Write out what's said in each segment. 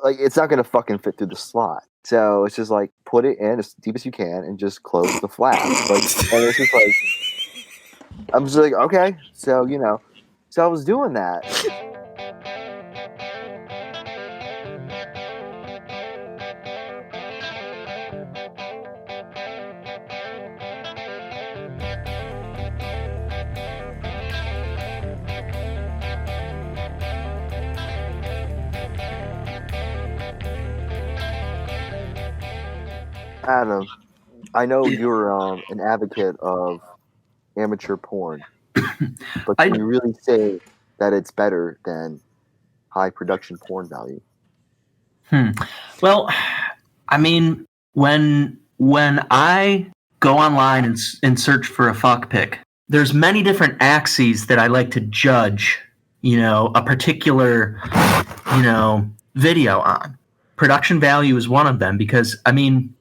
like it's not gonna fucking fit through the slot. So it's just like put it in as deep as you can and just close the flap. Like, and it's just like I'm just like, okay, so so I was doing that. Adam, I know you're an advocate of amateur porn, but can you really say that it's better than high production porn value? Well, I mean, when I go online and search for a fuck pic, there's many different axes that I like to judge, a particular, video on. Production value is one of them because, I mean,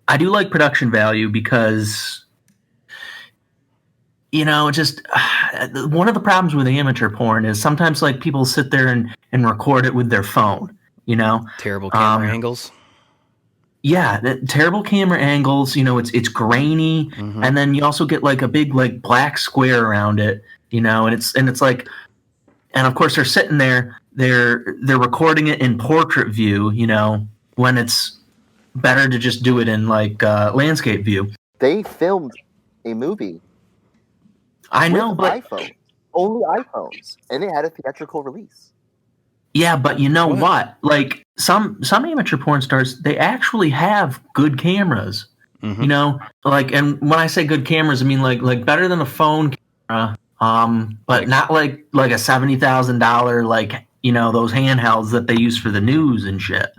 I do like production value because, just one of the problems with amateur porn is sometimes like people sit there and record it with their phone, Terrible camera angles. Yeah, terrible camera angles. It's grainy, and then you also get like a big like black square around it. And it's like, and of course they're sitting there, they're recording it in portrait view. When it's better to just do it in like landscape view. They filmed a movie. I know, but iPhone, only iPhones, and it had a theatrical release. Yeah, but you know what? Like some amateur porn stars, they actually have good cameras. Like, and when I say good cameras, I mean like better than a phone camera. But not like a $70,000 like those handhelds that they use for the news and shit.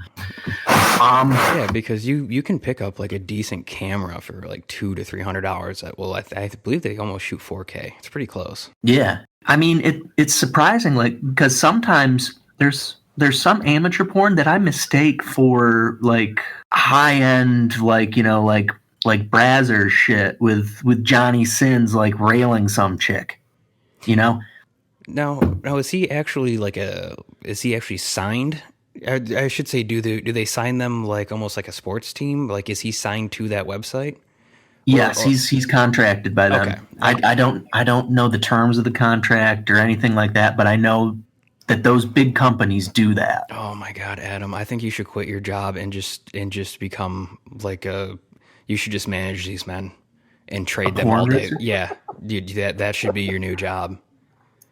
Yeah, because you can pick up like a decent camera for like $200 to $300. Well, I believe they almost shoot 4K. It's pretty close. Yeah, I mean it's surprising, like because sometimes there's some amateur porn that I mistake for like high end, like like Brazzers shit with Johnny Sins like railing some chick, Now is he actually signed? I should say, do they sign them like almost like a sports team? Like, is he signed to that website? Yes, he's contracted by them. Okay. I don't know the terms of the contract or anything like that, but I know that those big companies do that. Oh my God, Adam! I think you should quit your job and just become like you should just manage these men and trade them all day. Yeah, that should be your new job.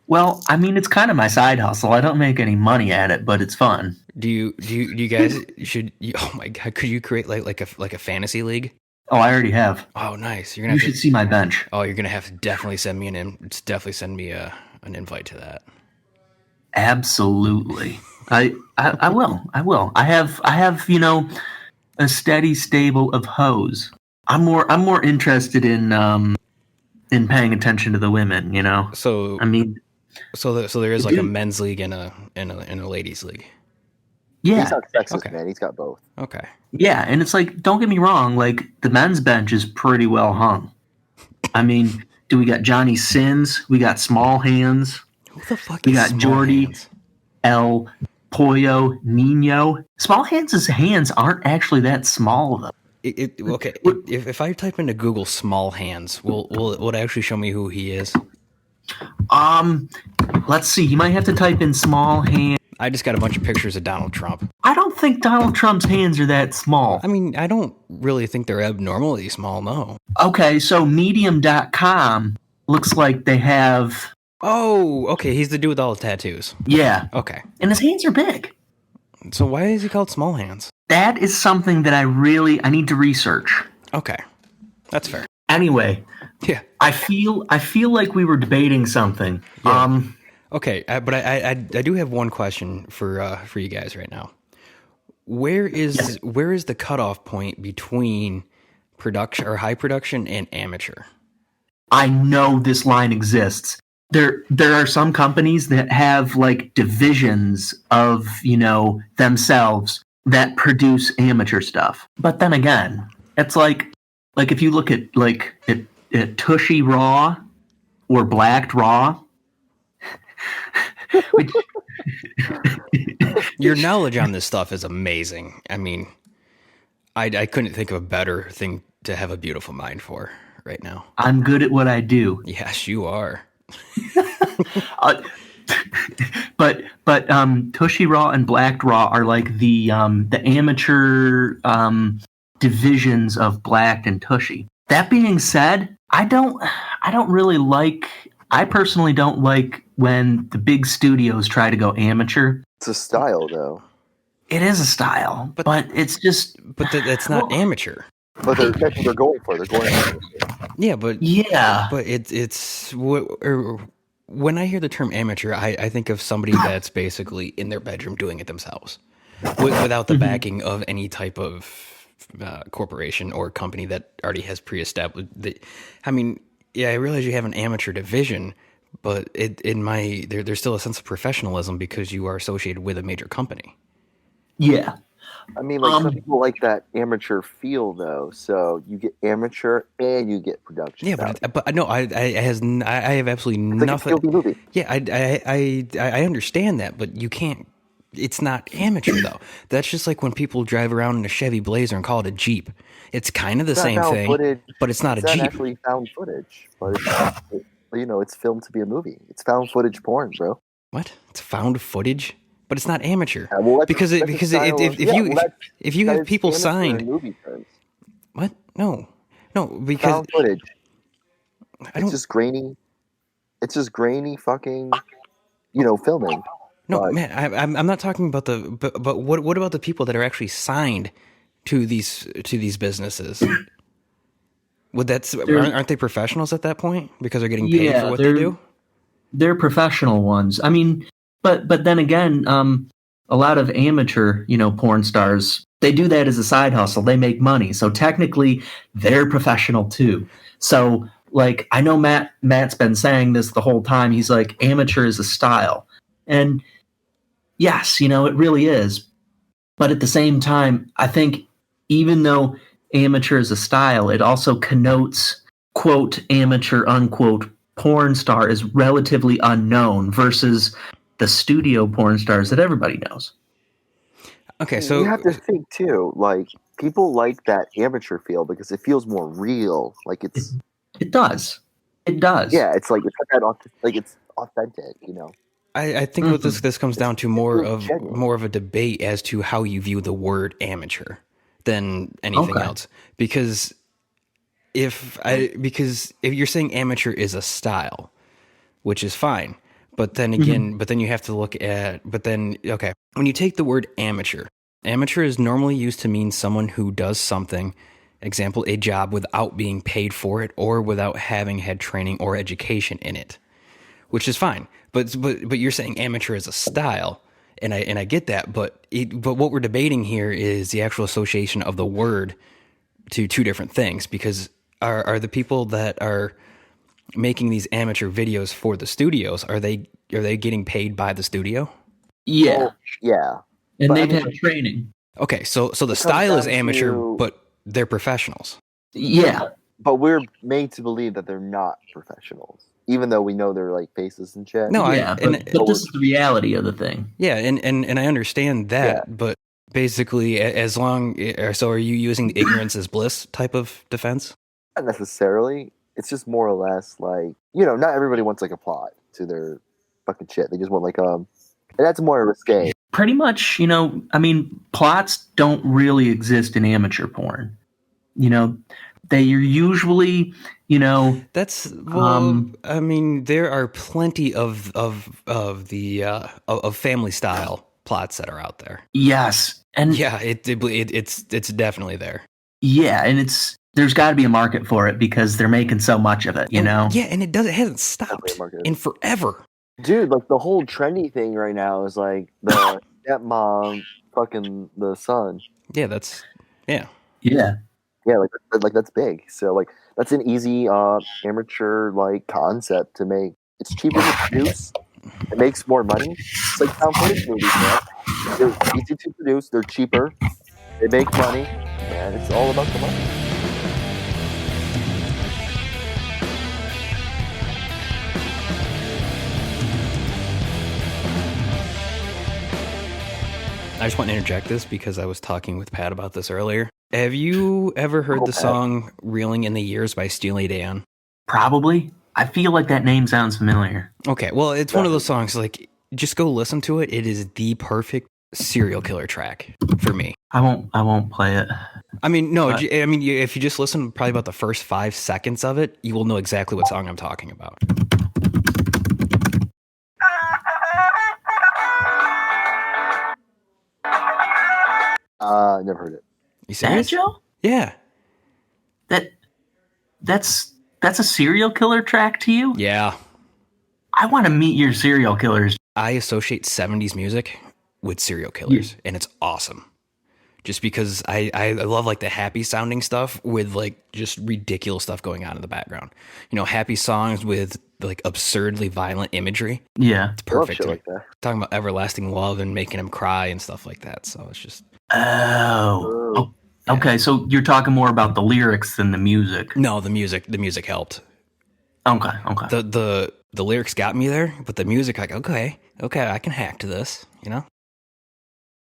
Well, I mean, it's kind of my side hustle. I don't make any money at it, but it's fun. Do you guys oh my God, could you create like a fantasy league? Oh, I already have. Oh, nice. You should see my bench. Oh, you're gonna have to definitely send me an invite to that. Absolutely. I will. I have a steady stable of hoes. I'm more interested in paying attention to the women, So I mean, so there is like a men's league and a ladies league. Yeah. He's not sexist, man. He's got both. Okay. Yeah, and it's like, don't get me wrong, like the men's bench is pretty well hung. I mean, we got Johnny Sins, we got Small Hands. Who the fuck we is got Small Jordy, Hands? El Pollo Nino. Small Hands' hands aren't actually that small though. Okay. If I type into Google Small Hands, will it actually show me who he is? Let's see. You might have to type in Small Hands. I just got a bunch of pictures of Donald Trump. I don't think Donald Trump's hands are that small. I mean, I don't really think they're abnormally small, no. Okay, so Medium.com looks like they have... Oh, okay, he's the dude with all the tattoos. Yeah. Okay. And his hands are big. So why is he called Small Hands? That is something that I need to research. Okay. That's fair. Anyway. Yeah. I feel like we were debating something. Yeah. Okay, but I do have one question for you guys right now. Where is the cutoff point between production or high production and amateur? I know this line exists. There are some companies that have like divisions of, themselves that produce amateur stuff. But then again, it's like if you look at Tushy Raw or Blacked Raw, which Your knowledge on this stuff is amazing. I mean, I couldn't think of a better thing to have a beautiful mind for right now. I'm good at what I do. Yes, you are. But Tushy Raw and Black Raw are like the amateur divisions of Black and Tushy. That being said, I personally don't like when the big studios try to go amateur. It's a style, though. It is a style, but it's just. But that's not amateur. But that's what they're going for. They're going for it. Yeah, but it's when I hear the term amateur, I think of somebody that's basically in their bedroom doing it themselves, without the backing of any type of corporation or company that already has pre-established. I mean, yeah, I realize you have an amateur division, but there's still a sense of professionalism because you are associated with a major company. Yeah. I mean, like some people like that amateur feel, though. So you get amateur and you get production. Yeah, but no, I have absolutely it's nothing. Like a movie. Yeah, I understand that, but you can't. It's not amateur though. That's just like when people drive around in a Chevy Blazer and call it a Jeep. It's kind of the same thing, footage. But it's not it's a Jeep. It's actually found footage, but it's filmed to be a movie. It's found footage porn, bro. What? It's found footage. But it's not amateur because if you have people signed, what? No, because found footage. It's just grainy. It's just grainy fucking, filming. No, man, I'm not talking about but what about the people that are actually signed to these businesses? Aren't they professionals at that point because they're getting paid for what they do? They're professional ones. I mean. But then again, a lot of amateur, porn stars, they do that as a side hustle. They make money. So technically, they're professional too. So, like, I know Matt's been saying this the whole time. He's like, amateur is a style. And yes, it really is. But at the same time, I think even though amateur is a style, it also connotes, quote, amateur, unquote, porn star is relatively unknown versus the studio porn stars that everybody knows. Okay, so you have to think too. Like people like that amateur feel because it feels more real. Like it does. Yeah, it's like it's authentic. I think what this comes down to more of a debate as to how you view the word amateur than anything else. Because if you're saying amateur is a style, which is fine. But then again, you have to look at, when you take the word amateur is normally used to mean someone who does something, example, a job without being paid for it or without having had training or education in it, which is fine. But you're saying amateur is a style, and I get that, but what we're debating here is the actual association of the word to two different things, because are the people that are making these amateur videos for the studios, are they getting paid by the studio? Yeah. Yeah. And they've had training. Okay, so the style is amateur, but they're professionals. Yeah. But we're made to believe that they're not professionals, even though we know they're like faces and shit. No, but this is the reality of the thing. Yeah, and I understand that, but basically, so are you using the ignorance is bliss type of defense? Not necessarily. It's just more or less like, not everybody wants like a plot to their fucking shit. They just want like and that's more risque. Pretty much, plots don't really exist in amateur porn. They are usually, that's there are plenty of family style plots that are out there. Yes, and yeah, it's definitely there. Yeah, and there's got to be a market for it because they're making so much of it, Yeah, and it hasn't stopped in forever. Dude, like the whole trendy thing right now is like the stepmom fucking the son. Yeah, like that's big. So like that's an easy amateur like concept to make. It's cheaper to produce. It makes more money. It's like found footage movies, man. They're easy to produce. They're cheaper. They make money, and it's all about the money. I just want to interject this because I was talking with Pat about this earlier. Have you ever heard the Pat. song "Reeling in the Years" by Steely Dan? Probably. I feel like that name sounds familiar. Okay, well, it's one of those songs. Like, just go listen to it. It is the perfect serial killer track for me. I won't play it. I mean, no. I mean, if you just listen, probably about the first 5 seconds of it, you will know exactly what song I'm talking about. Never heard it. You That, serious? Joe? Yeah. That's a serial killer track to you? Yeah. I want to meet your serial killers. I associate 70s music with serial killers, and it's awesome. Just because I love like the happy sounding stuff with like just ridiculous stuff going on in the background. You know, happy songs with like absurdly violent imagery. Yeah. It's perfect. I To love me. shit like that. Talking about everlasting love and making him cry and stuff like that. So it's just Oh. Okay, so you're talking more about the lyrics than the music. no, the music helped. Okay. The lyrics got me there, but the music, like, okay, I can hack to this, you know?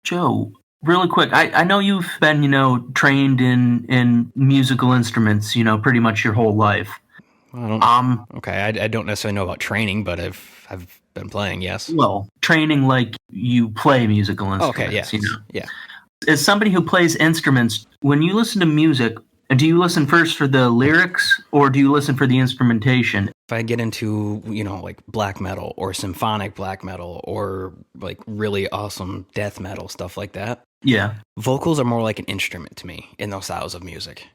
Joe, really quick, I know you've been, trained in musical instruments, pretty much your whole life. Well, I don't necessarily know about training, but I've been playing, yes. Well, training like you play musical instruments. Okay, yeah. Yeah. As somebody who plays instruments, when you listen to music, do you listen first for the lyrics or do you listen for the instrumentation? If I get into, like black metal or symphonic black metal or like really awesome death metal, stuff like that, Yeah. vocals are more like an instrument to me in those styles of music.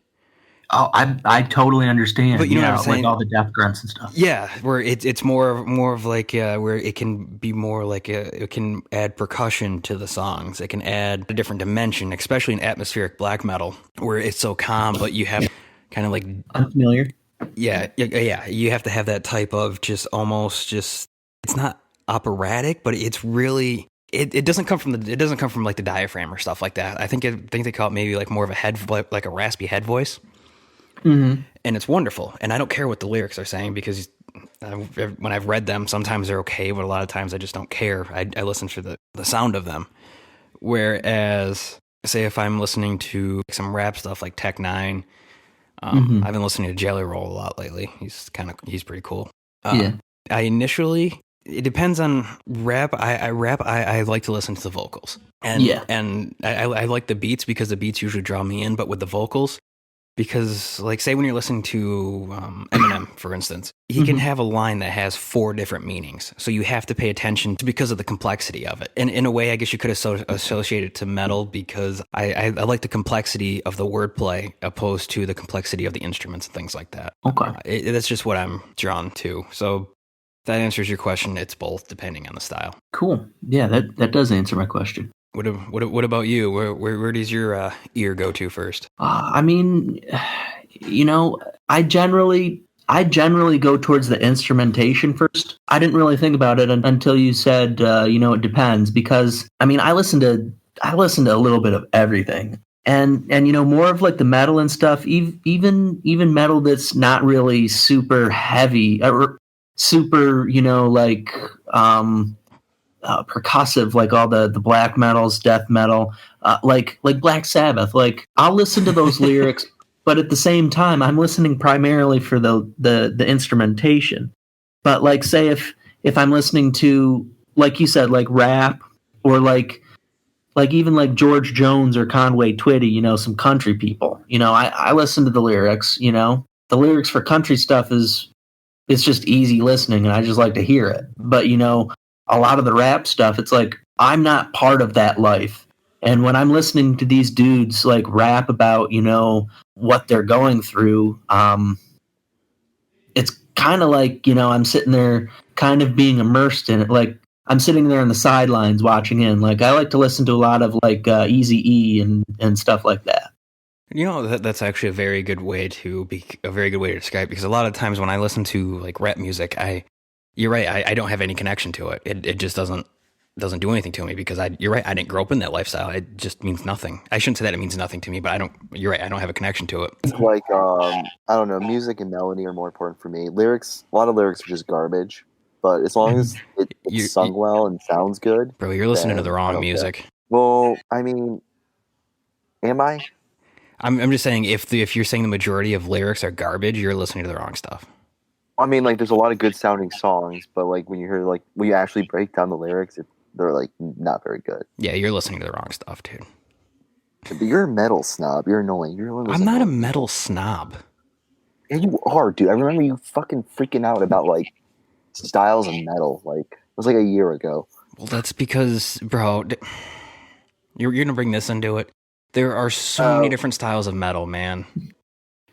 Oh, I totally understand. But you know what I'm saying? Like all the death grunts and stuff. Yeah, where it's more of like where it can be more like it can add percussion to the songs. It can add a different dimension, especially in atmospheric black metal, where it's so calm, but you have kind of like Unfamiliar. yeah. You have to have that type of just almost just. It's not operatic, but it's really. It doesn't come from like the diaphragm or stuff like that. I think they call it maybe like more of a like a raspy head voice. Mm-hmm. And it's wonderful. And I don't care what the lyrics are saying because when I've read them, sometimes they're okay, but a lot of times I just don't care. I listen for the sound of them. Whereas, say if I'm listening to some rap stuff like Tech Nine, I've been listening to Jelly Roll a lot lately. He's pretty cool. Yeah. It depends on rap. I like to listen to the vocals. And and I like the beats because the beats usually draw me in, but with the vocals, because, like, say when you're listening to Eminem, for instance, he can have a line that has 4 different meanings. So you have to pay attention because of the complexity of it. And in a way, I guess you could associate it to metal because I like the complexity of the wordplay opposed to the complexity of the instruments and things like that. Okay. That's just what I'm drawn to. So that answers your question. It's both, depending on the style. Cool. Yeah, that does answer my question. What about you? Where does your ear go to first? I mean, I generally go towards the instrumentation first. I didn't really think about it until you said, it depends, because I mean, I listen to a little bit of everything, and more of like the metal and stuff. Even metal that's not really super heavy or super, percussive, like all the black metals, death metal, like Black Sabbath. Like I'll listen to those lyrics, but at the same time, I'm listening primarily for the instrumentation. But like, say if I'm listening to, like you said, like rap or like even like George Jones or Conway Twitty, some country people. I listen to the lyrics. The lyrics for country stuff it's just easy listening, and I just like to hear it. But a lot of the rap stuff, it's like I'm not part of that life. And when I'm listening to these dudes like rap about, what they're going through, it's kind of like, I'm sitting there kind of being immersed in it. Like I'm sitting there on the sidelines watching in. Like I like to listen to a lot of like Eazy-E and stuff like that. That's actually a very good way to describe it, because a lot of times when I listen to like rap music, you're right. I don't have any connection to it. It just doesn't do anything to me because you're right. I didn't grow up in that lifestyle. It just means nothing. I shouldn't say that it means nothing to me, but you're right. I don't have a connection to it. It's like, I don't know, music and melody are more important for me. Lyrics, a lot of lyrics are just garbage, but as long as it's sung well and sounds good. Bro, you're listening to the then I wrong don't music. care. Well, I mean, am I? I'm just saying if you're saying the majority of lyrics are garbage, you're listening to the wrong stuff. I mean, like, there's a lot of good sounding songs, but like when you hear like when you actually break down the lyrics, they're like not very good. Yeah, you're listening to the wrong stuff, dude. But you're a metal snob. You're annoying. You're one of those I'm not a annoying metal people. snob. Yeah, you are, dude. I remember you fucking freaking out about like styles of metal. Like it was like a year ago. Well, that's because, bro, you're gonna bring this into it. There are so many different styles of metal, man.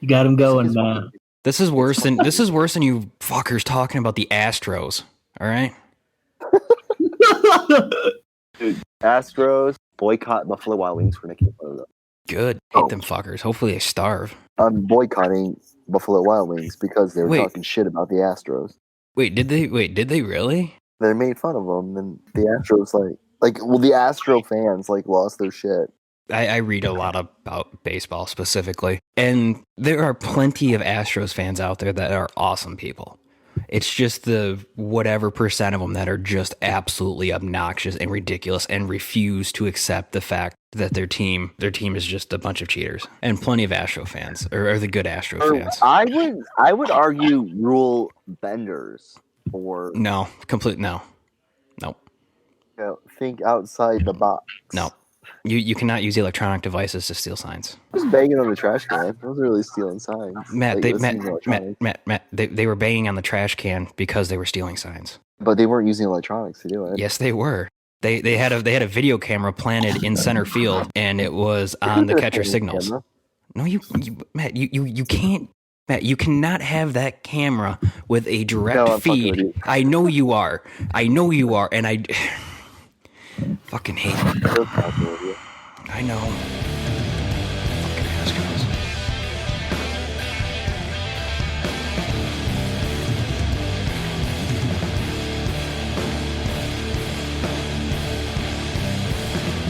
You got him going, man. This is worse than you fuckers talking about the Astros. All right. Dude, Astros boycott Buffalo Wild Wings for making fun of them. Good. Hate them fuckers. Hopefully they starve. I'm boycotting Buffalo Wild Wings because they were Wait. talking shit about the Astros. Wait, did they really? They made fun of them, and the Astros the Astro fans like lost their shit. I read a lot about baseball specifically, and there are plenty of Astros fans out there that are awesome people. It's just the whatever percent of them that are just absolutely obnoxious and ridiculous and refuse to accept the fact that their team is just a bunch of cheaters. And plenty of Astro fans or the good Astro fans. I would argue rule benders for No, no. think outside the box. No. You cannot use electronic devices to steal signs. Just banging on the trash can. Those are really stealing signs. Matt, Like, listening to Matt, they were banging on the trash can because they were stealing signs. But they weren't using electronics to do it. Yes, they were. They had a video camera planted in center field, and it was on the catcher signals. Camera. No, Matt, you can't. Matt, you cannot have that camera with a direct No, I'm fucking with feed. you. I know you are, and I fucking hate it. They're fucking with you. I know. Fucking Astros.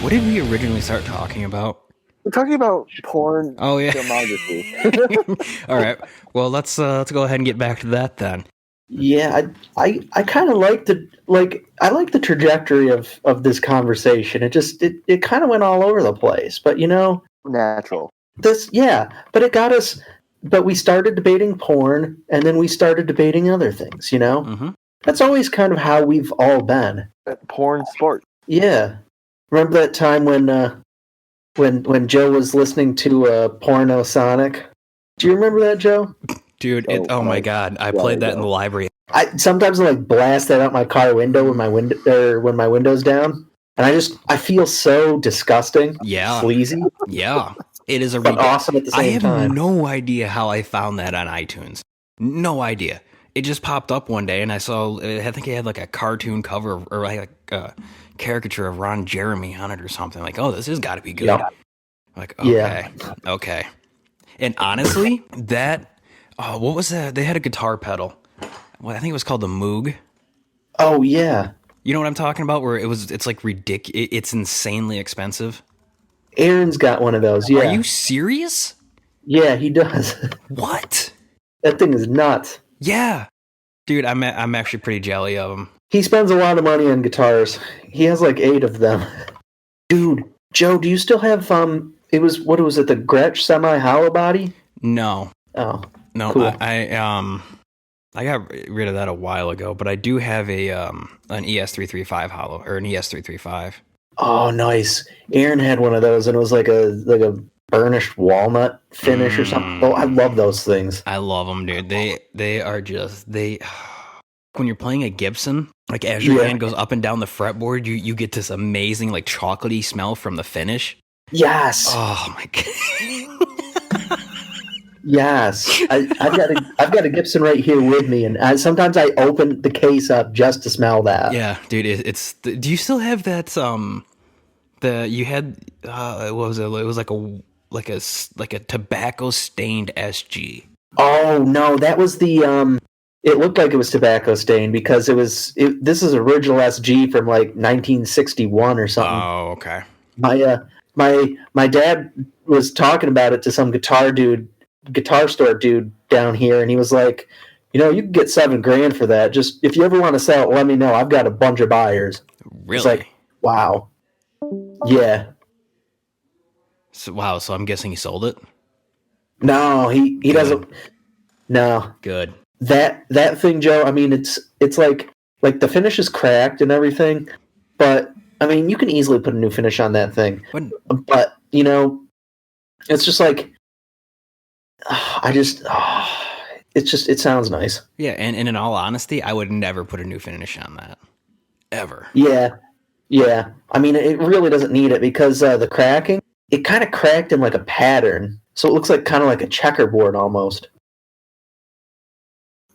What did we originally start talking about? We're talking about porn Oh yeah. filmography. All right. Well, let's go ahead and get back to that then. Yeah, I kind of like I like the trajectory of this conversation. It kind of went all over the place, but Natural. but it got us. But we started debating porn, and then we started debating other things. Mm-hmm. That's always kind of how we've all been. Porn sport. Yeah, remember that time when Joe was listening to Porno Sonic? Do you remember that, Joe? Dude, oh my god, I played that in the library. I sometimes blast that out my car window when my window's down, and I feel so disgusting, Yeah. sleazy, Yeah, it is but awesome at the I same have time. no idea how I found that on iTunes. No idea. It just popped up one day, and I saw. I think it had like a cartoon cover or like a caricature of Ron Jeremy on it or something. Like, oh, this has got to be good. Yeah. Like, Yeah. okay. And honestly, what was that? They had a guitar pedal. Well, I think it was called the Moog. Oh yeah, You know what I'm talking about? Where it's like ridiculous. It's insanely expensive. Aaron's got one of those. Yeah, Are you serious? yeah, he does. What? That thing is nuts. Yeah, dude, I'm actually pretty jelly of him. He spends a lot of money on guitars. He has like 8 of them. Dude, Joe, do you still have It was the Gretsch semi hollow body? No, Oh, no, Cool. I got rid of that a while ago, but I do have an ES335 hollow or an ES335. oh, nice. Aaron had one of those, and it was like a burnished walnut finish or something. Oh, I love those things. I love them, dude. They are just when you're playing a Gibson, like as your Yeah. hand goes up and down the fretboard, you get this amazing like chocolatey smell from the finish. Yes, Oh my god. yes. I've got a Gibson right here with me, and sometimes I open the case up just to smell that. Yeah, dude, do you still have that you had what was it? It was like a tobacco stained SG. Oh no, that was the It looked like it was tobacco stained because this is original SG from like 1961 or something. Oh, okay. My dad was talking about it to some guitar store dude down here, and he was like, you can get $7,000 for that. Just if you ever want to sell it, let me know. I've got a bunch of buyers. Really? It's like, wow. Yeah. So, wow. So I'm guessing he sold it. No, he doesn't. No, Good. that thing, Joe. I mean, it's like the finish is cracked and everything, but I mean, you can easily put a new finish on that thing. What? But it's just like it sounds nice. Yeah, and in all honesty, I would never put a new finish on that. Ever. Yeah. I mean, it really doesn't need it because the cracking, it kind of cracked in like a pattern, so it looks like kind of like a checkerboard almost.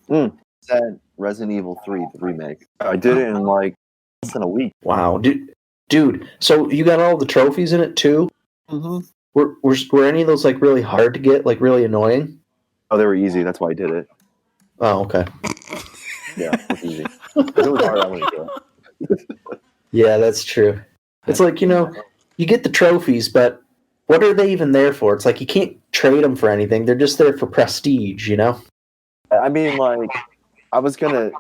That Resident Evil 3 the remake. I did it in like less than a week. Wow, dude. So you got all the trophies in it too? Mm-hmm. Were any of those like really hard to get, like really annoying? Oh, they were easy. That's why I did it. Oh, okay. Yeah, it was easy. If it was hard, I wouldn't do it. Yeah, that's true. It's like, you get the trophies, but what are they even there for? It's like you can't trade them for anything. They're just there for prestige, I mean, like, I was gonna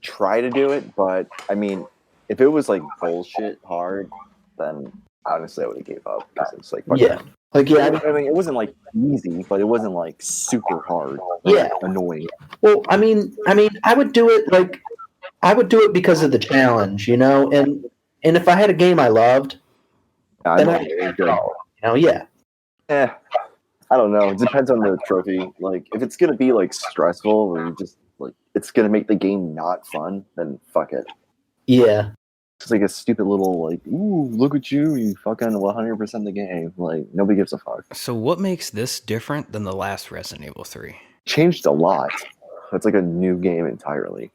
try to do it, but I mean, if it was like bullshit hard, then honestly, I would have gave up because it's like, Yeah. Like, yeah. I mean, it wasn't like easy, but it wasn't like super hard. Yeah. Annoying. Well, I mean, I would do it because of the challenge, and if I had a game I loved, I then yeah. I don't know. It depends on the trophy. Like, if it's gonna be like stressful or you just like it's gonna make the game not fun, then fuck it. Yeah. It's like a stupid little like, ooh, look at you fucking 100% the game. Like, nobody gives a fuck. So what makes this different than the last Resident Evil 3? Changed a lot. It's like a new game entirely.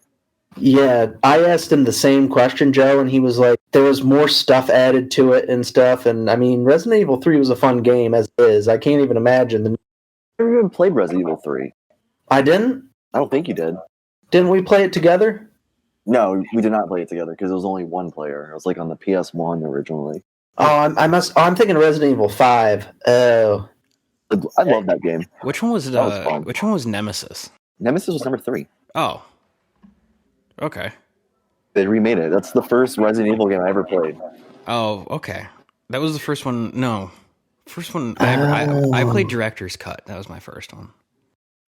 Yeah, I asked him the same question, Joe, and he was like, there was more stuff added to it and stuff. And I mean, Resident Evil 3 was a fun game as is. I can't even imagine. I never even played Resident Evil 3. I didn't? I don't think you did. Didn't we play it together? No, we did not play it together because it was only one player. It was like on the PS1 originally. Oh, I'm thinking Resident Evil 5. Oh. I love that game. Which one was fun. which one was Nemesis? Nemesis was number 3. Oh. Okay. They remade it. That's the first Resident Evil game I ever played. Oh, okay. That was the first one. No. First one I ever I played Director's Cut. That was my first one.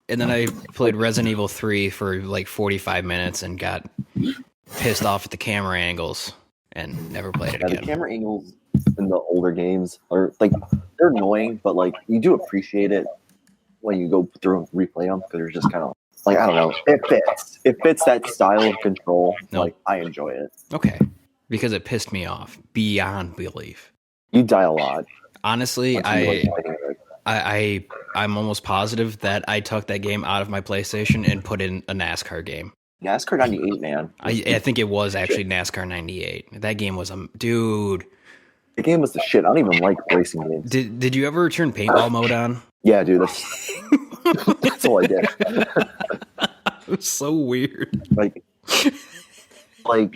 And then I played Resident Evil 3 for like 45 minutes and got pissed off at the camera angles and never played it Yeah, again. the camera angles in the older games are like, they're annoying, but like you do appreciate it when you go through and replay them because they're just kind of like, I don't know, it fits that style of control. No. Like, I enjoy it. Okay. Because it pissed me off beyond belief. You die a lot. Honestly, once you, like, fighting it. I'm almost positive that I took that game out of my PlayStation and put in a NASCAR game. NASCAR 98, man. I think it was actually NASCAR 98. That game was dude. The game was the shit. I don't even like racing games. Did you ever turn paintball mode on? Yeah, dude, that's all I did. It was so weird. Like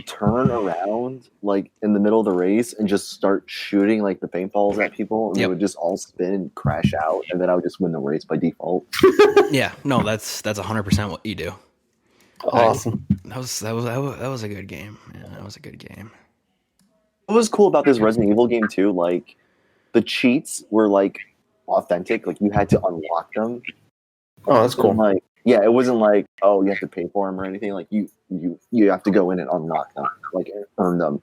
turn around like in the middle of the race and just start shooting like the paintballs at people, and they would just all spin and crash out, and then I would just win the race by default. Yeah, no, that's 100% what you do. Awesome. That was a good game. Yeah, that was a good game. What was cool about this Resident Evil game too, like the cheats were like authentic, like you had to unlock them. Oh, that's cool. Like, yeah, it wasn't like, oh, you have to pay for them or anything. Like you have to go in and unlock them, like earn them.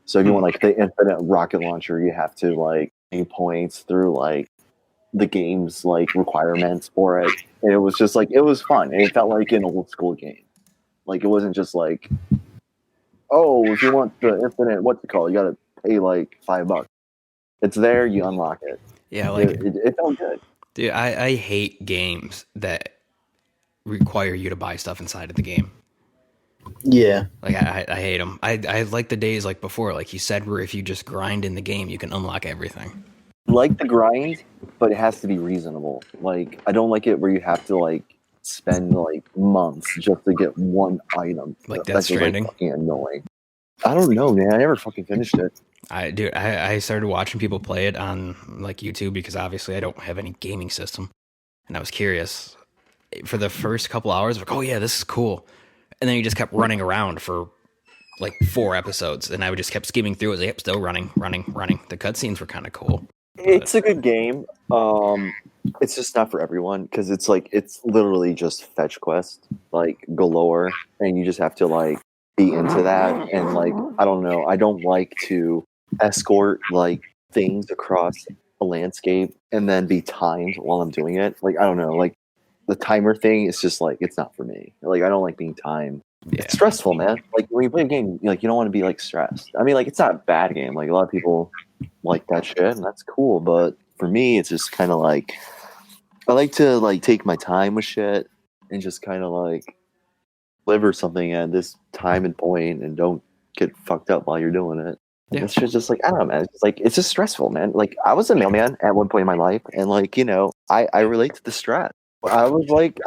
So if you want like the infinite rocket launcher, you have to like gain points through like the game's like requirements for it. And it was just like, it was fun. And it felt like an old school game. Like it wasn't just like, oh, if you want the infinite, what's it called? You got to pay like $5. It's there, you unlock it. Yeah, like it felt good. Dude, I hate games that require you to buy stuff inside of the game. Yeah. Like I hate them. I like the days like before, like you said, where if you just grind in the game, you can unlock everything. Like the grind, but it has to be reasonable. Like I don't like it where you have to like spend like months just to get one item. Like Death That's Stranding. Like, fucking annoying. I don't know, man. I never fucking finished it. I started watching people play it on like YouTube because obviously I don't have any gaming system, and I was curious. For the first couple hours, like, oh yeah, this is cool, and then you just kept running around for like 4 episodes, and I would just kept skimming through. I was like, yep, still running. The cutscenes were kind of cool. It's a good game. It's just not for everyone because it's literally just fetch quest like galore, and you just have to like be into that. And like I don't know, I don't like to escort like things across a landscape and then be timed while I'm doing it. Like I don't know, like the timer thing is just like it's not for me. Like I don't like being timed. Yeah. It's stressful, man. Like when you play a game, like you don't want to be like stressed. I mean, like it's not a bad game. Like a lot of people like that shit, and that's cool. But for me, it's just kind of like I like to like take my time with shit and just kind of like deliver something at this time and point, and don't get fucked up while you're doing it. Yeah. It's just like I don't know, man. It's like it's just stressful, man. Like I was a mailman at one point in my life, and like you know, I relate to the stress. I was like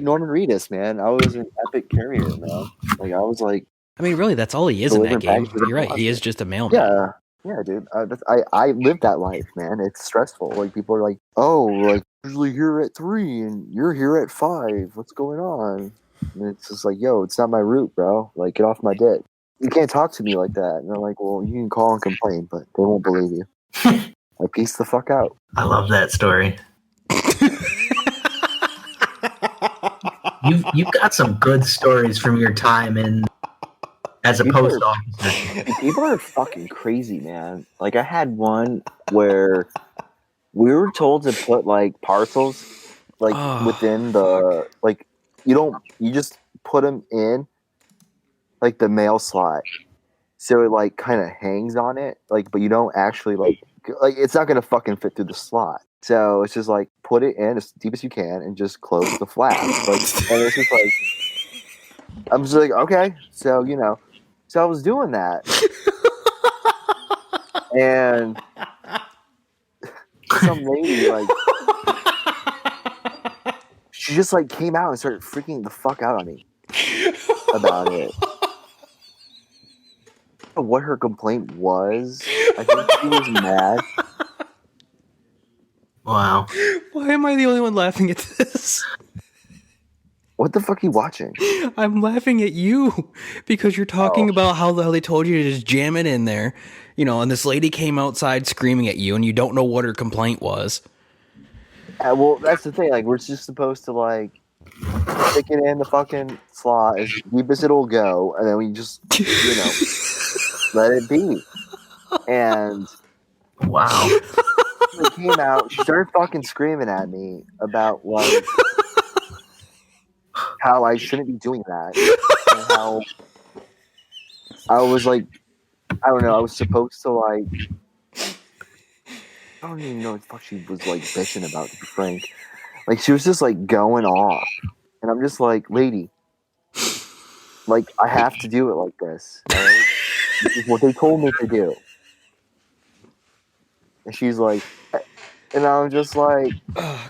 Norman Reedus, man. I was an epic carrier, man. Like I was like, I mean, really, that's all he is in that delivering game. packages You're right. He is just a mailman. yeah, dude. I lived that life, man. It's stressful. Like people are like, oh, like usually here at 3 and you're here at 5. What's going on? And it's just like, yo, it's not my route, bro. Like get off my dick. You can't talk to me like that. And they're like, well, you can call and complain, but they won't believe you. Like peace the fuck out. I love that story. You've got some good stories from your time as a post officer. People are fucking crazy, man. Like I had one where we were told to put like parcels like within the like you just put them in like the mail slot, so it like kind of hangs on it, like but you don't actually like it's not gonna fucking fit through the slot. So it's just like put it in as deep as you can and just close the flap. Like, and it's just like I'm just like okay, so you know, so I was doing that, and some lady like she just like came out and started freaking the fuck out on me about it. I don't know what her complaint was. I think she was mad. Wow. Why am I the only one laughing at this? What the fuck are you watching? I'm laughing at you because you're talking about how they told you to just jam it in there, you know, and this lady came outside screaming at you and you don't know what her complaint was. Well, that's the thing. Like, we're just supposed to, like, stick it in the fucking slot as deep as it'll go, and then we just, you know, let it be. And wow. She came out, she started fucking screaming at me about, like, how I shouldn't be doing that. And how I was, like, I don't know, I was supposed to, like, I don't even know what the fuck she was, like, bitching about, to be frank. Like, she was just, like, going off. And I'm just like, lady, like, I have to do it like this. Right? This is what they told me to do. And she's like, and I'm just like,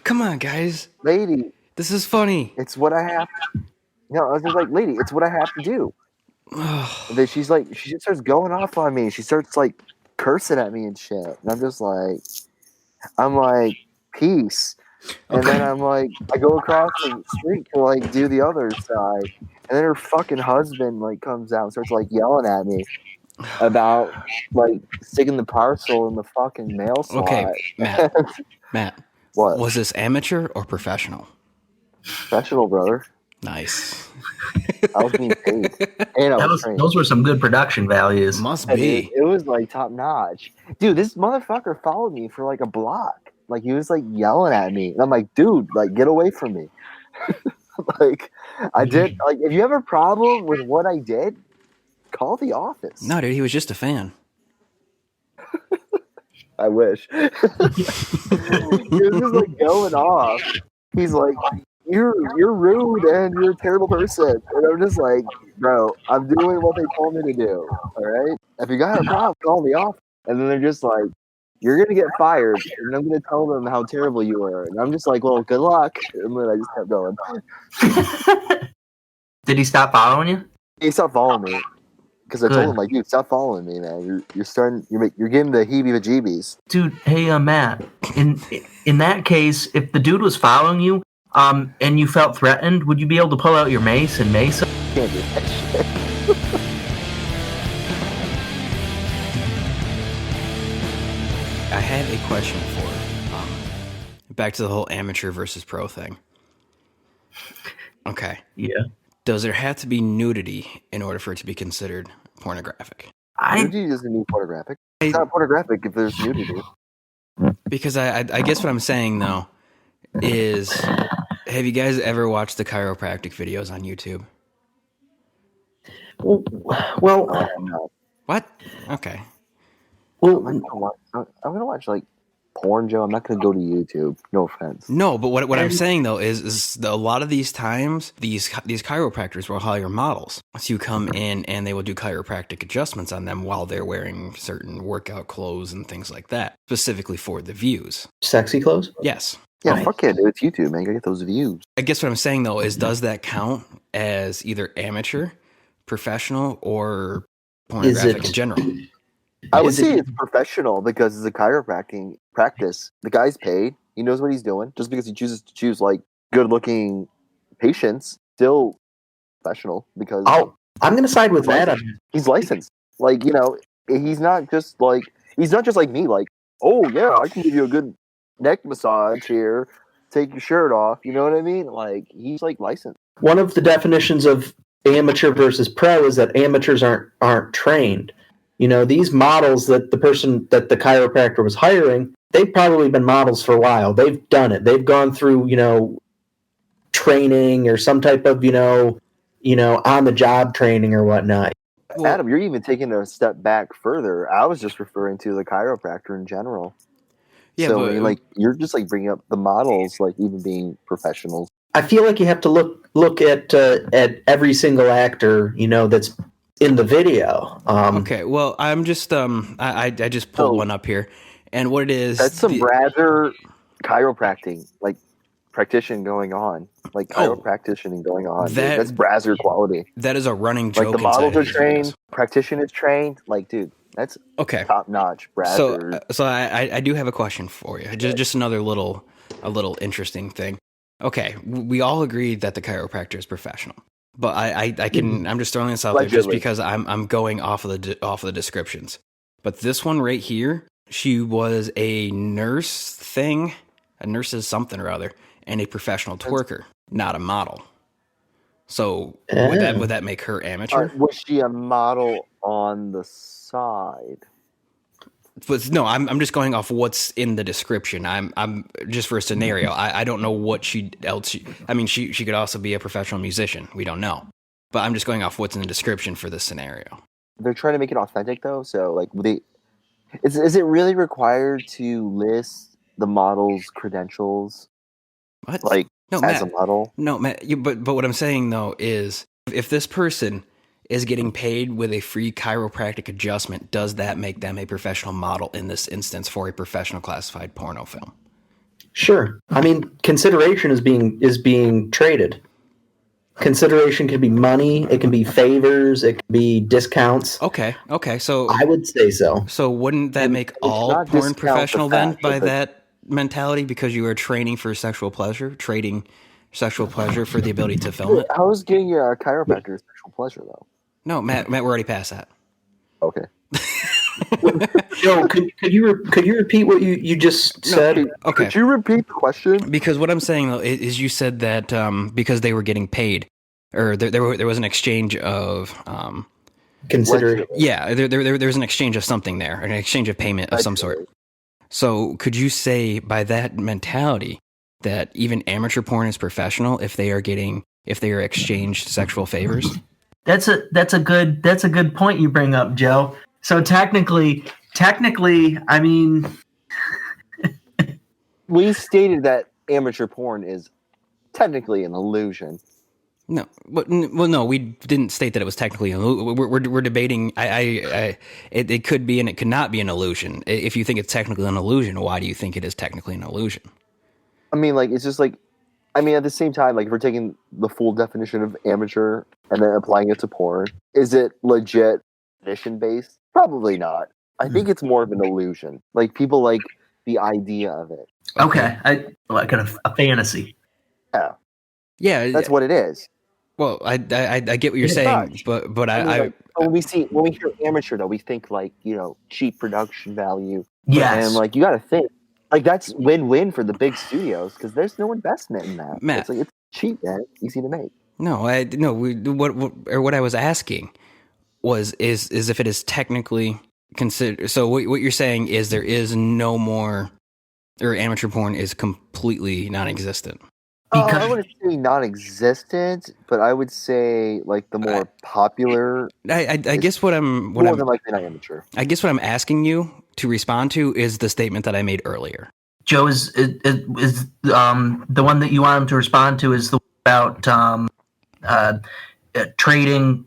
come on, guys. Lady. This is funny. It's what I have to. No, I was just like, lady, it's what I have to do. And then she's like, she just starts going off on me. She starts, like, cursing at me and shit. And I'm just like, peace. And then I'm like, I go across the street to like do the other side. And then her fucking husband like comes out and starts like yelling at me about like sticking the parcel in the fucking mail slot. Okay, Matt. What? Was this amateur or professional? Professional, brother. Nice. I was being paid. And I was trained. Those were some good production values. Must be. It was like top notch. Dude, this motherfucker followed me for like a block. Like he was like yelling at me. And I'm like, dude, like get away from me. Like I did like if you have a problem with what I did, call the office. No, dude, he was just a fan. I wish. He was just like going off. He's like, You're rude and you're a terrible person. And I'm just like, bro, I'm doing what they told me to do. All right? If you got a problem, call the office. And then they're just like, you're going to get fired. And I'm going to tell them how terrible you are. And I'm just like, well, good luck. And then I just kept going. Did he stop following you? He stopped following me. Because I told him, like, dude, stop following me, man. You're getting the heebie-jeebies. Dude, hey, Matt. In that case, if the dude was following you, and you felt threatened, would you be able to pull out your mace and mace him? Can't do that shit. question for back to the whole amateur versus pro thing. Okay. Yeah. Does there have to be nudity in order for it to be considered pornographic? Nudity doesn't mean pornographic. It's not pornographic if there's nudity. Because I guess what I'm saying though is, have you guys ever watched the chiropractic videos on YouTube? Well, No. What? Okay. well, I'm gonna watch like porn, Joe. I'm not gonna go to YouTube. No offense. No, but what I'm saying though is a lot of these times these chiropractors will hire models to come in and they will do chiropractic adjustments on them while they're wearing certain workout clothes and things like that, specifically for the views. sexy clothes. Yes. Yeah, Right. fuck it, dude. It's YouTube, man. You gotta get those views. I guess what I'm saying though is, does that count as either amateur, professional, or pornographic in general? I would Is say it- it's professional because it's a chiropractic practice. The guy's paid. He knows what he's doing. Just because he chooses to choose like good-looking patients, still professional because I'm going to side with that. he's licensed. Like, you know, he's not just like me. Like, oh yeah, I can give you a good neck massage here. Take your shirt off. You know what I mean? Like, he's like licensed. One of the definitions of amateur versus pro is that amateurs aren't trained. You know, these models that the chiropractor was hiring, they've probably been models for a while. They've done it. They've gone through, training or some type of, on the job training or whatnot. Well, Adam, you're even taking a step back further. I was just referring to the chiropractor in general. yeah, So, but I mean, like, you're just like bringing up the models, like even being professionals. I feel like you have to look at every single actor, that's in the video. okay. Well, I'm just I just pulled Oh. one up here, and what it is, That's some rather chiropractic, like practitioner going on, like Oh. chiropractitioning going on. Dude. That- That's Brazzer quality. that is a running joke. Like the inside models of are these trained, videos. practitioner is trained. Like, dude, that's Okay. top notch. So, Brazzer. so I do have a question for you. Just another a little interesting thing. Okay, we all agree that the chiropractor is professional, but I'm just throwing this out there just Allegedly. because I'm going off of the descriptions. But this one right here, she was a nurse thing, a nurse's something or other, and a professional twerker, not a model. So would that make her amateur? Was she a model on the side? But no, I'm just going off what's in the description. I'm just for a scenario. I don't know what she could also be a professional musician. We don't know, but I'm just going off what's in the description for this scenario. They're trying to make it authentic though. So, like, is it really required to list the model's credentials, What? like No, as Matt. a model? No, Matt. But what I'm saying though is, if this person is getting paid with a free chiropractic adjustment, does that make them a professional model in this instance for a professional classified porno film? Sure. I mean, consideration is being traded. Consideration can be money, it can be favors, it can be discounts. Okay. So I would say so. So wouldn't that make all not porn discount the professional then fact by that- that mentality, because you are training for sexual pleasure, trading sexual pleasure for the ability to film it? How is getting a chiropractor a sexual pleasure though? No, Matt, we're already past that. Okay. Joe, could you repeat what you just said? Okay. Could you repeat the question? Because what I'm saying though is, you said that because they were getting paid, or there was an exchange of Consider yeah, there was an exchange of something there, an exchange of payment of some sort. So could you say by that mentality that even amateur porn is professional if they are exchanged sexual favors? That's a good point you bring up, Joe. So technically, I mean, We stated that amateur porn is technically an illusion. No, no, we didn't state that it was technically. We're debating. It could be and it could not be an illusion. If you think it's technically an illusion, why do you think it is technically an illusion? I mean, like, it's just like, I mean, at the same time, like, if we're taking the full definition of amateur and then applying it to porn, is it legit definition based? Probably not. I think it's more of an illusion. Like, people like the idea of it. okay, like a fantasy. Yeah, That's what it is. well, I get what you're It's saying, not. but I mean, I like, when we hear amateur, though, we think like, cheap production value. Yes. And like, you got to think, Like that's win-win for the big studios because there's no investment in that. Matt. It's like it's cheap, man. Easy to make. No, what I was asking is if it is technically considered. So what you're saying is there is no more, or amateur porn is completely non-existent. I wouldn't say non-existent, but I would say like the more popular. I guess what I'm more than likely not amateur. I guess what I'm asking you to respond to is the statement that I made earlier. Joe, is the one that you want him to respond to is the one about trading,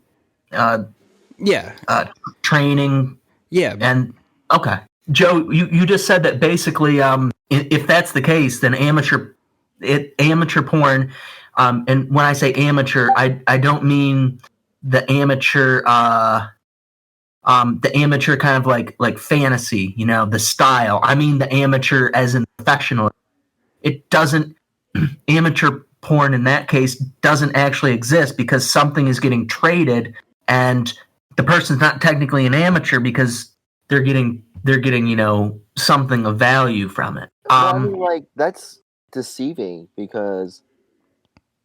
training, and okay, Joe, you just said that basically, if that's the case, then amateur porn, and when I say amateur, I don't mean the amateur kind of like fantasy, the style. I mean the amateur as in professional. It doesn't amateur porn in that case doesn't actually exist because something is getting traded and the person's not technically an amateur because they're getting something of value from it. I mean, like that's deceiving because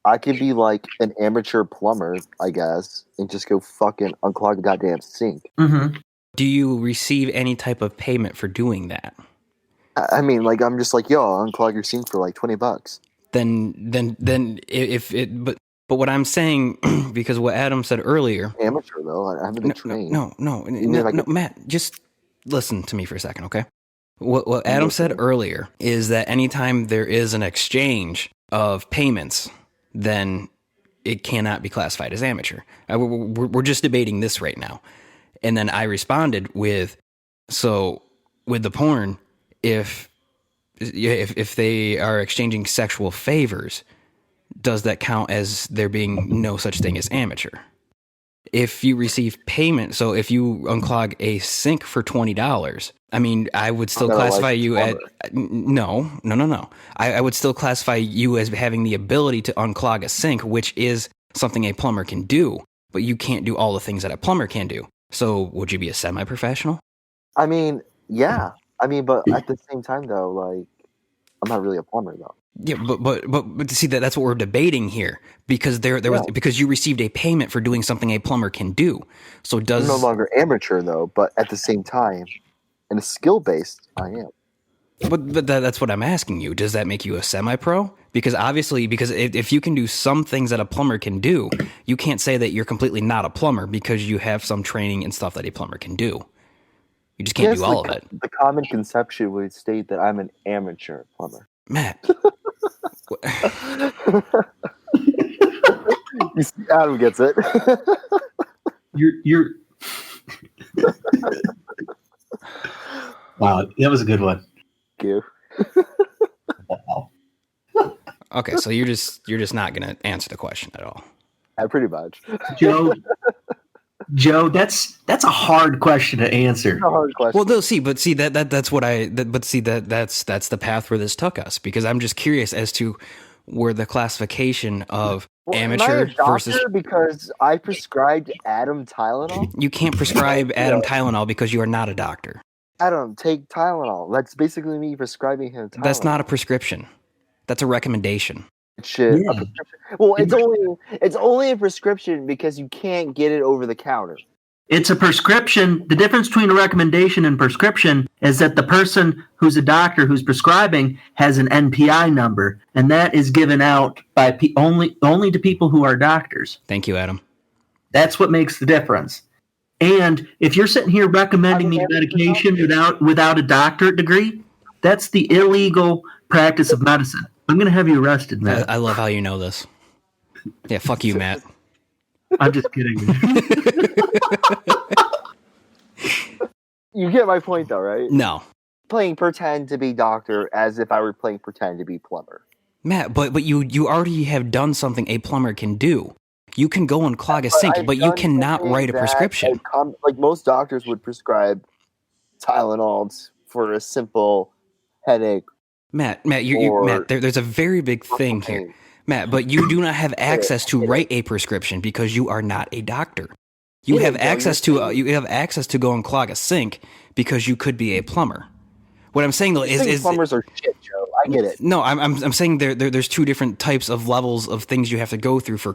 I could be like an amateur plumber, I guess, and just go fucking unclog the goddamn sink. Mm-hmm. Do you receive any type of payment for doing that? I mean, like I'm just like, yo, I'll unclog your sink for like $20. Then if it, but what I'm saying, because what Adam said earlier, amateur though, I haven't been trained. No, Matt, just listen to me for a second, okay? What Adam said earlier is that anytime there is an exchange of payments, then it cannot be classified as amateur. We're just debating this right now. And then I responded with, so with the porn, if they are exchanging sexual favors, does that count as there being no such thing as amateur? If you receive payment, so if you unclog a sink for $20, I mean, I would still classify you at no. I would still classify you as having the ability to unclog a sink, which is something a plumber can do, but you can't do all the things that a plumber can do. So would you be a semi-professional? I mean, yeah. I mean, but at the same time, though, like, I'm not really a plumber, though. Yeah, but to see that's what we're debating here because there was because you received a payment for doing something a plumber can do. So does I'm no longer amateur though, but at the same time, in a skill based, I am. But that's what I'm asking you. Does that make you a semi-pro? Because obviously, if you can do some things that a plumber can do, you can't say that you're completely not a plumber because you have some training and stuff that a plumber can do. You just can't do all of it. The common conception would state that I'm an amateur plumber. Matt. You see, Adam gets it. You're Wow, that was a good one. Thank you. Wow. Okay, so you're just not gonna answer the question at all. Pretty much. Joe, that's a hard question to answer. It's a hard question. Well, that's the path where this took us because I'm just curious as to where the classification of amateur am I a versus because I prescribed Adam Tylenol. You can't prescribe Adam Tylenol because you are not a doctor. Adam, take Tylenol. That's basically me prescribing him Tylenol. That's not a prescription. That's a recommendation. Shit. Yeah. Well, it's only a prescription because you can't get it over the counter. It's a prescription. The difference between a recommendation and prescription is that the person who's a doctor who's prescribing has an NPI number, and that is given out by only to people who are doctors. Thank you, Adam. That's what makes the difference. And if you're sitting here recommending me medication without a doctorate degree, that's the illegal practice of medicine. I'm going to have you arrested, Matt. I love how you know this. Yeah, fuck you, Matt. I'm just kidding. You get my point, though, right? No. Playing pretend to be doctor as if I were playing pretend to be plumber. Matt, but you already have done something a plumber can do. You can go and clog a sink, but you cannot write a prescription. Like most doctors would prescribe Tylenol for a simple headache. Matt, there's a very big thing here. Matt, but you do not have access to write a prescription because you are not a doctor. You have access to go and clog a sink because you could be a plumber. What I'm saying though You think is plumbers are shit, Joe. I get it. no. I'm saying there's two different types of levels of things you have to go through for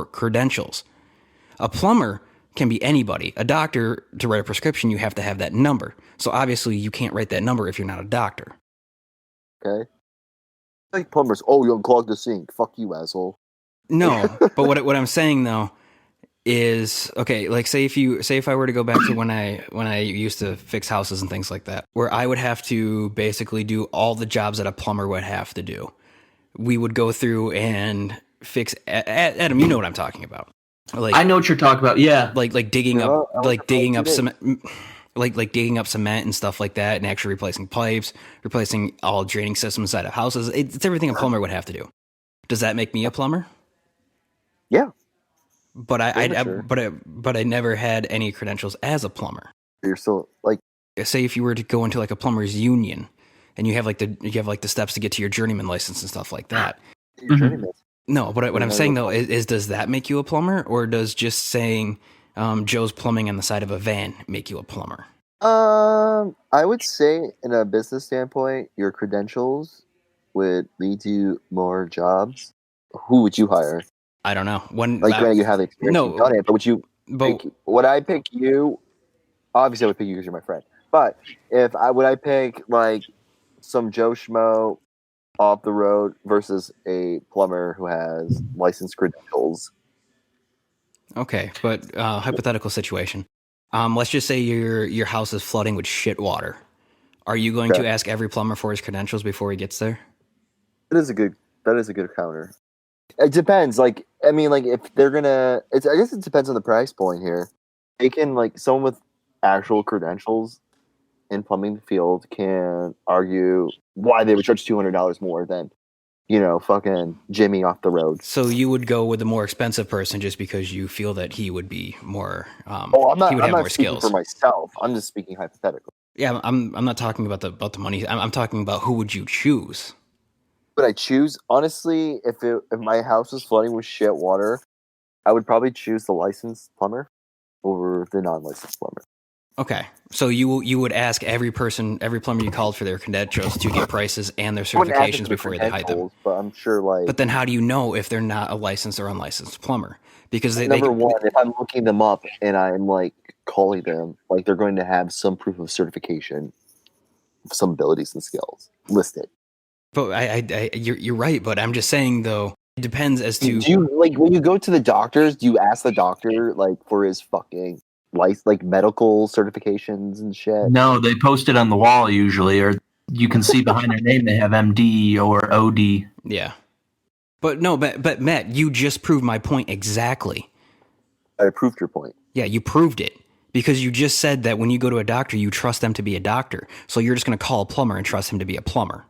credentials. A plumber can be anybody. A doctor, to write a prescription, you have to have that number. So obviously you can't write that number if you're not a doctor. Okay. Like plumbers. Oh, you unclogged the sink. Fuck you, asshole. No, but what I'm saying though is okay. Like say if I were to go back to when I used to fix houses and things like that, where I would have to basically do all the jobs that a plumber would have to do. We would go through and fix. Adam, you know what I'm talking about. Like I know what you're talking about. Yeah. like digging Yeah, up I like digging up did. cement. Like digging up cement and stuff like that, and actually replacing pipes, replacing all draining systems inside of houses. It's everything a plumber would have to do. Does that make me a plumber? Yeah. But Sure. but I never had any credentials as a plumber. You're still like Say if you were to go into like a plumber's union, and you have like the steps to get to your journeyman license and stuff like that. your Mhm. journeyman. No, but what I'm Yeah, saying no though is does that make you a plumber, or does just saying Joe's Plumbing on the side of a van make you a plumber? I would say, in a business standpoint, your credentials would lead to more jobs. Who would you hire? I don't know. When Like, granted, you have the experience, no, you've done it, but would you but pick? Would I pick you? Obviously, I would pick you because you're my friend. But would I pick like some Joe Schmo off the road versus a plumber who has licensed credentials? okay, but hypothetical situation. Let's just say your house is flooding with shit water. Are you going Okay. to ask every plumber for his credentials before he gets there? That is a good counter. It depends. Like, I mean, like if they're gonna, I guess it depends on the price point here. They can like someone with actual credentials in plumbing field can argue why they would charge $200 more than, fucking Jimmy off the road. So you would go with the more expensive person just because you feel that he would be more. Oh, I'm not. He would I'm have not more speaking skills. for myself. I'm just speaking hypothetically. Yeah, I'm not talking about the money. I'm talking about who would you choose. But I choose honestly, if my house was flooding with shit water, I would probably choose the licensed plumber over the non-licensed plumber. Okay, so you would ask every plumber you called for their credentials to get prices and their I wouldn't ask certifications them for before they hide them. credentials, but I'm sure like. But then how do you know if they're not a licensed or unlicensed plumber? Because they Number one, if I'm looking them up and I'm like calling them, like they're going to have some proof of certification, some abilities and skills listed. But you're right. But I'm just saying though, it depends as to. Do you like when you go to the doctors? Do you ask the doctor like for his fucking like medical certifications and shit? No, they post it on the wall usually, or you can see behind their name they have MD or OD. Yeah. But no, but Matt, you just proved my point exactly. I proved your point. Yeah, you proved it. Because you just said that when you go to a doctor, you trust them to be a doctor. So you're just going to call a plumber and trust him to be a plumber.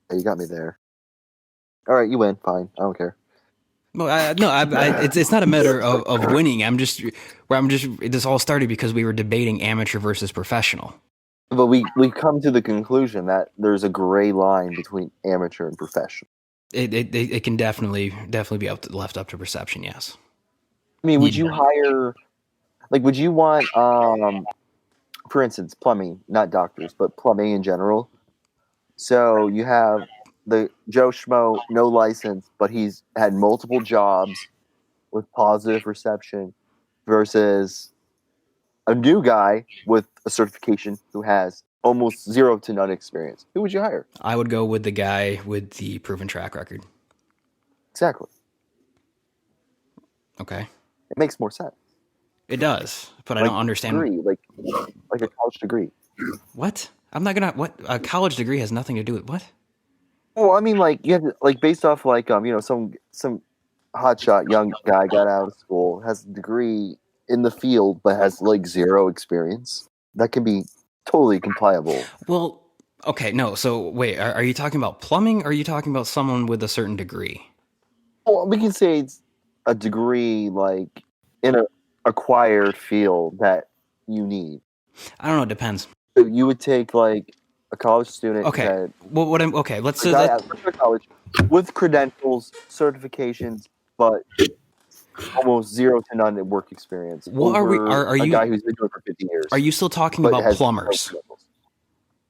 Yeah, you got me there. All right, you win. Fine, I don't care. Well, it's not a matter of winning. This all started because we were debating amateur versus professional. But we come to the conclusion that there's a gray line between amateur and professional. It can definitely be left up to perception. Yes. I mean, would you hire? Like, would you want, for instance, plumbing, not doctors, but plumbing in general? So you have the Joe Schmo, no license, but he's had multiple jobs with positive reception versus a new guy with a certification who has almost 0 to none experience. Who would you hire? I would go with the guy with the proven track record. Exactly. Okay. It makes more sense. It does, but I don't understand. Degree, like a college degree. What? I'm not gonna. What? A college degree has nothing to do with what? Well, I mean, like you have to, like based off like some hotshot young guy got out of school, has a degree in the field, but has like 0 experience. That can be totally compliable. Well, okay, no. So wait, are you talking about plumbing, or are you talking about someone with a certain degree? Well, we can say it's a degree like in a acquired field that you need. I don't know. It depends. So you would take like a college student. Okay. That, Well, what I'm okay. Let's a say guy that. out of college with credentials, certifications, but almost 0 to none work experience. What are we? over Are a you? guy who's been doing it for 50 years? Are you still talking but about has no plumbers? credentials.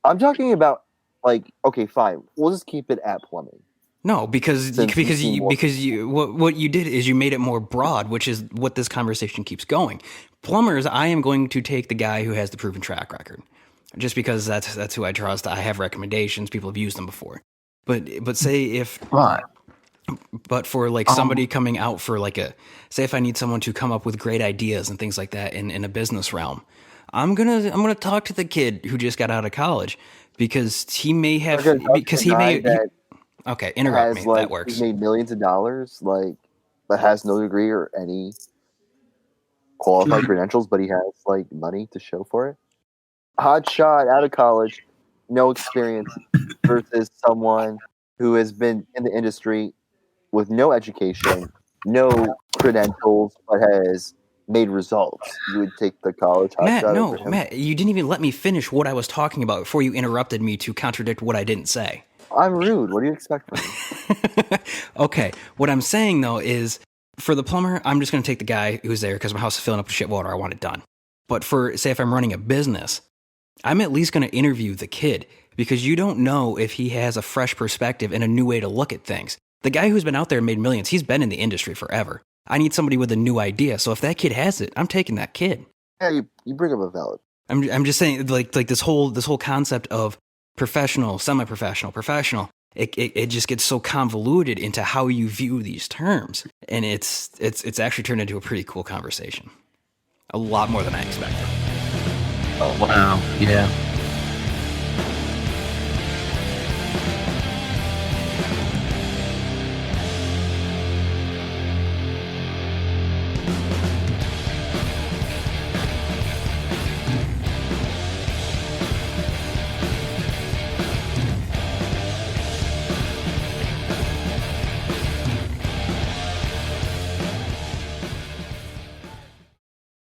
I'm talking about like, okay, fine. We'll just keep it at plumbing. No, because Since you because seem you more- because you what you did is you made it more broad, which is what this conversation keeps going. Plumbers, I am going to take the guy who has the proven track record, just because that's who I trust. I have recommendations. People have used them before. But say if But but for like somebody coming out for like say if I need someone to come up with great ideas and things like that in a business realm, I'm gonna talk to the kid who just got out of college because he may have You're gonna talk to because the he may guy that okay interrupt me has like that works. he's made millions of dollars, like, but has no degree or any qualified credentials, but he has like money to show for it. Hot shot out of college, no experience, versus someone who has been in the industry with no education, no credentials, but has made results. You would take the college hot Matt, shot no, over him. Matt, you didn't even let me finish what I was talking about before you interrupted me to contradict what I didn't say. I'm rude. What do you expect from me? Okay, what I'm saying though is for the plumber, I'm just going to take the guy who's there because my house is filling up with shit water. I want it done. But for, say, if I'm running a business, I'm at least going to interview the kid because you don't know if he has a fresh perspective and a new way to look at things. The guy who's been out there and made millions, he's been in the industry forever. I need somebody with a new idea. So if that kid has it, I'm taking that kid. Yeah, you bring up a valid. I'm just saying like this whole concept of professional, semi-professional, professional. It just gets so convoluted into how you view these terms, and it's actually turned into a pretty cool conversation. A lot more than I expected. wow, yeah.